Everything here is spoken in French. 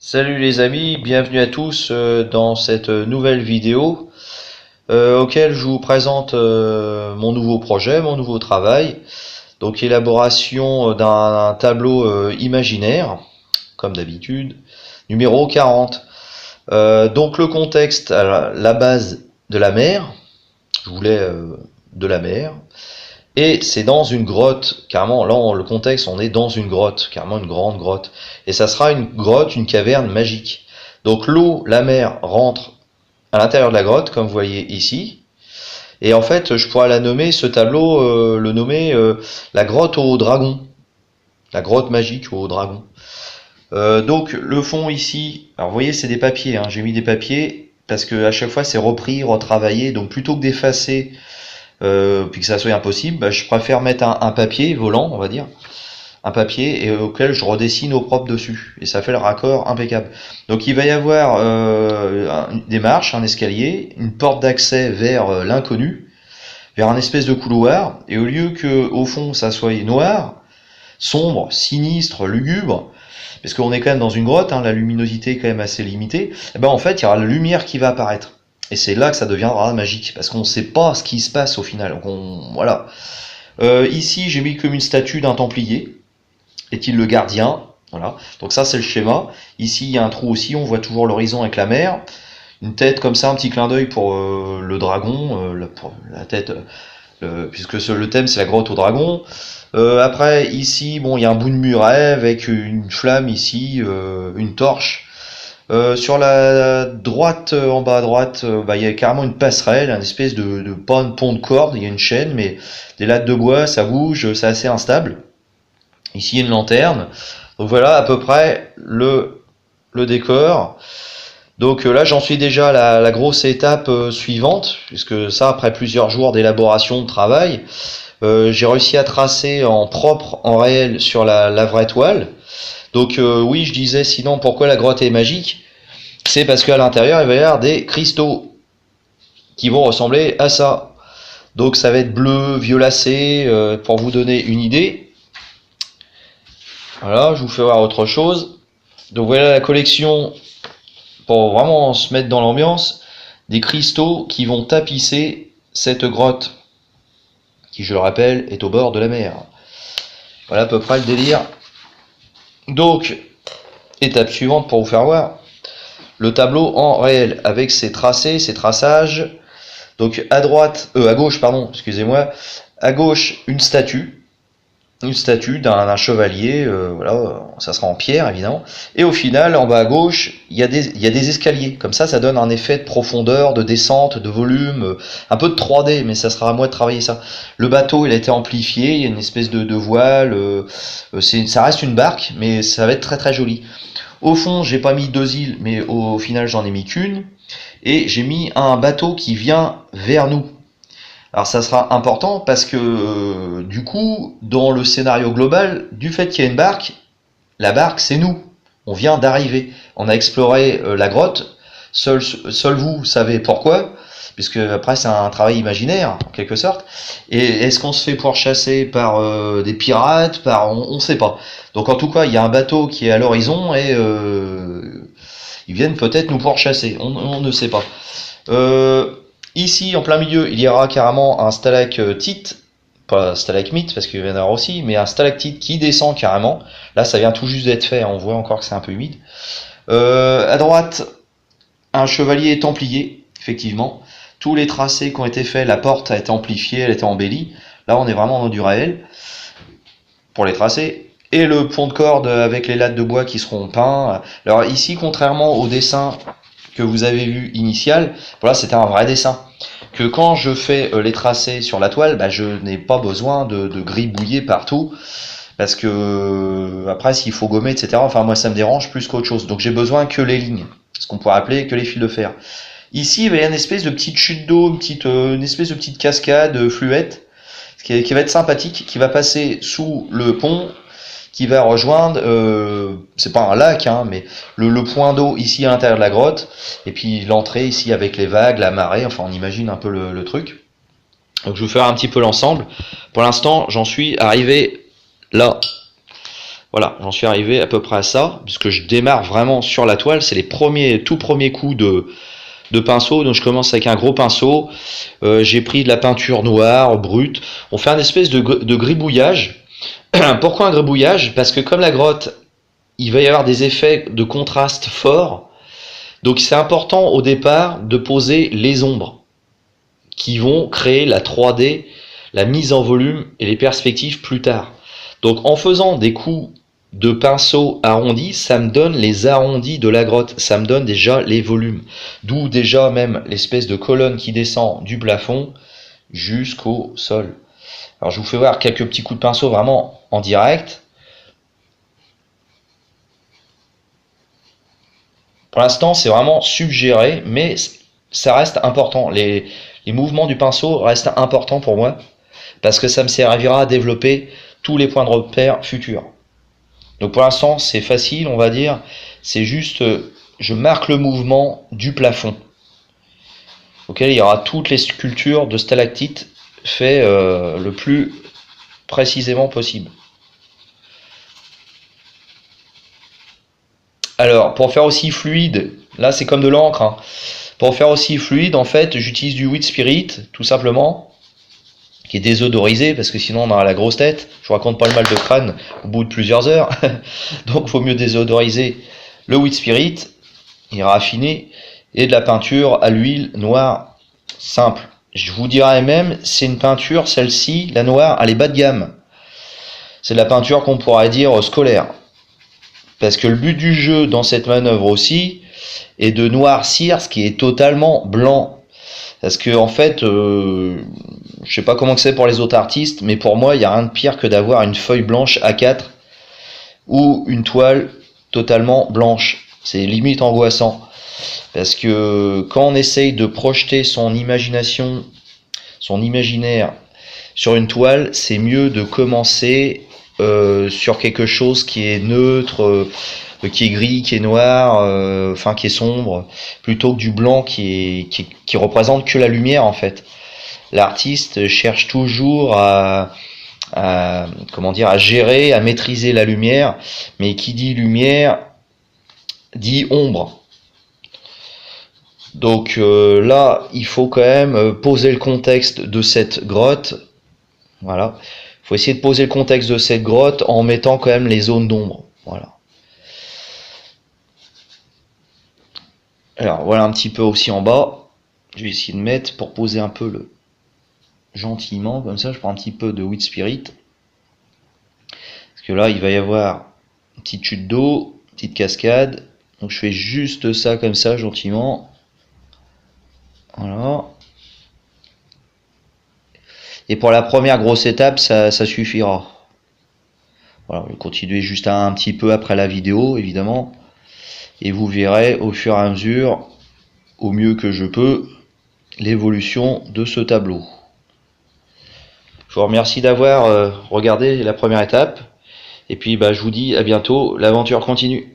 Salut les amis, bienvenue à tous dans cette nouvelle vidéo auquel je vous présente mon nouveau projet, mon nouveau travail. Donc élaboration d'un tableau imaginaire, comme d'habitude, numéro 40. Donc le contexte, à la base de la mer, je voulais de la mer. Et c'est dans une grotte, carrément, là le contexte, on est dans une grotte, carrément une grande grotte. Et ça sera une grotte, une caverne magique. Donc l'eau, la mer rentre à l'intérieur de la grotte, comme vous voyez ici. Et en fait, je pourrais la nommer, ce tableau, le nommer la grotte au dragon. La grotte magique au dragon. Donc le fond ici, alors vous voyez c'est des papiers, hein, j'ai mis des papiers parce que à chaque fois c'est repris, retravaillé, donc plutôt que d'effacer puis que ça soit impossible, bah, je préfère mettre un papier volant, on va dire, un papier et auquel je redessine au propre dessus, et ça fait le raccord impeccable. Donc il va y avoir des marches, un escalier, une porte d'accès vers l'inconnu, vers un espèce de couloir, et au lieu que au fond ça soit noir, sombre, sinistre, lugubre, parce qu'on est quand même dans une grotte, hein, la luminosité est quand même assez limitée, et ben en fait il y aura la lumière qui va apparaître. Et c'est là que ça deviendra magique, parce qu'on ne sait pas ce qui se passe au final. Donc voilà. Ici, j'ai mis comme une statue d'un Templier. Est-il le gardien? Voilà. Donc ça, c'est le schéma. Ici, il y a un trou aussi. On voit toujours l'horizon avec la mer. Une tête comme ça, un petit clin d'œil pour le dragon. Pour la tête, puisque le thème, c'est la grotte au dragon. Après, ici, bon, il y a un bout de muret avec une flamme ici, une torche. Sur la droite, en bas à droite, il y a carrément une passerelle, une espèce pas un pont de corde, il y a une chaîne, mais des lattes de bois, ça bouge, c'est assez instable. Ici, il y a une lanterne. Donc voilà à peu près le décor. Donc là, j'en suis déjà à la grosse étape suivante, puisque ça, après plusieurs jours d'élaboration, de travail, j'ai réussi à tracer en propre, en réel, sur la vraie toile. Donc oui, je disais sinon pourquoi la grotte est magique, c'est parce qu'à l'intérieur il va y avoir des cristaux qui vont ressembler à ça. Donc ça va être bleu, violacé, pour vous donner une idée. Voilà, je vous fais voir autre chose. Donc voilà la collection, pour vraiment se mettre dans l'ambiance, des cristaux qui vont tapisser cette grotte, qui je le rappelle est au bord de la mer. Voilà à peu près le délire. Donc, étape suivante pour vous faire voir, le tableau en réel, avec ses tracés, ses traçages. Donc à gauche, pardon, excusez-moi, à gauche une statue d'un chevalier, voilà, ça sera en pierre évidemment. Et au final, en bas à gauche, il y a des escaliers. Comme ça donne un effet de profondeur, de descente, de volume, un peu de 3D, mais ça sera à moi de travailler ça. Le bateau, il a été amplifié, il y a une espèce de voile, ça reste une barque, mais ça va être très très joli. Au fond, j'ai pas mis 2 îles, mais au final, j'en ai mis qu'une. Et j'ai mis un bateau qui vient vers nous. Alors ça sera important parce que du coup, dans le scénario global, du fait qu'il y a une barque, la barque c'est nous. On vient d'arriver. On a exploré la grotte. Seul vous savez pourquoi, puisque après c'est un travail imaginaire en quelque sorte. Et est-ce qu'on se fait pourchasser par des pirates, on sait pas. Donc en tout cas, il y a un bateau qui est à l'horizon et ils viennent peut-être nous pourchasser. On ne sait pas. Ici, en plein milieu, il y aura carrément un stalactite, pas stalagmite parce qu'il y en aura aussi, mais un stalactite qui descend carrément. Là, ça vient tout juste d'être fait, on voit encore que c'est un peu humide. À droite, un chevalier templier, effectivement. Tous les tracés qui ont été faits, la porte a été amplifiée, elle a été embellie. Là, on est vraiment dans du réel pour les tracés. Et le pont de corde avec les lattes de bois qui seront peints. Alors ici, contrairement au dessin que vous avez vu initial, voilà, c'était un vrai dessin. Que quand je fais les tracés sur la toile, je n'ai pas besoin de gribouiller partout, parce que après s'il faut gommer, etc. Enfin moi ça me dérange plus qu'autre chose. Donc j'ai besoin que les lignes, ce qu'on pourrait appeler que les fils de fer. Ici il y a une espèce de petite chute d'eau, une espèce de petite cascade fluette, qui va être sympathique, qui va passer sous le pont, qui va rejoindre, c'est pas un lac, hein, mais le point d'eau ici à l'intérieur de la grotte, et puis l'entrée ici avec les vagues, la marée, enfin on imagine un peu le truc. Donc je vais faire un petit peu l'ensemble. Pour l'instant, j'en suis arrivé là. Voilà, j'en suis arrivé à peu près à ça, puisque je démarre vraiment sur la toile. C'est les tout premiers coups de pinceau. Donc je commence avec un gros pinceau. J'ai pris de la peinture noire, brute. On fait un espèce de gribouillage. Pourquoi un gribouillage? Parce que comme la grotte, il va y avoir des effets de contraste forts. Donc c'est important au départ de poser les ombres qui vont créer la 3D, la mise en volume et les perspectives plus tard. Donc en faisant des coups de pinceau arrondi, ça me donne les arrondis de la grotte, ça me donne déjà les volumes. D'où déjà même l'espèce de colonne qui descend du plafond jusqu'au sol. Alors je vous fais voir quelques petits coups de pinceau vraiment en direct. Pour l'instant, c'est vraiment suggéré, mais ça reste important. Les mouvements du pinceau restent importants pour moi, parce que ça me servira à développer tous les points de repère futurs. Donc pour l'instant, c'est facile, on va dire. C'est juste, je marque le mouvement du plafond, auquel il y aura toutes les sculptures de stalactites fait le plus précisément possible. Alors, pour faire aussi fluide, là c'est comme de l'encre, hein. Pour faire aussi fluide, en fait, j'utilise du Wheat Spirit, tout simplement, qui est désodorisé, parce que sinon on aura la grosse tête. Je vous raconte pas le mal de crâne au bout de plusieurs heures. Donc il vaut mieux désodoriser le Wheat Spirit, il raffiné, et de la peinture à l'huile noire simple. Je vous dirais même, c'est une peinture, celle-ci, la noire, elle est bas de gamme. C'est de la peinture qu'on pourrait dire scolaire. Parce que le but du jeu dans cette manœuvre aussi est de noircir ce qui est totalement blanc. Parce que en fait, je sais pas comment c'est pour les autres artistes, mais pour moi, il n'y a rien de pire que d'avoir une feuille blanche A4 ou une toile totalement blanche. C'est limite angoissant. Parce que quand on essaye de projeter son imagination, son imaginaire sur une toile, c'est mieux de commencer sur quelque chose qui est neutre, qui est gris, qui est noir, enfin qui est sombre, plutôt que du blanc qui représente que la lumière en fait. L'artiste cherche toujours comment dire, à gérer, à maîtriser la lumière, mais qui dit lumière dit ombre. Donc là, il faut quand même poser le contexte de cette grotte. Voilà. Il faut essayer de poser le contexte de cette grotte en mettant quand même les zones d'ombre. Voilà. Alors voilà un petit peu aussi en bas. Je vais essayer de mettre pour poser un peu le gentiment comme ça. Je prends un petit peu de Wheat Spirit. Parce que là il va y avoir une petite chute d'eau, une petite cascade. Donc je fais juste ça comme ça gentiment. Voilà. Et pour la première grosse étape, ça suffira. Voilà, je vais continuer juste un petit peu après la vidéo, évidemment. Et vous verrez au fur et à mesure, au mieux que je peux, l'évolution de ce tableau. Je vous remercie d'avoir regardé la première étape. Et puis je vous dis à bientôt, l'aventure continue.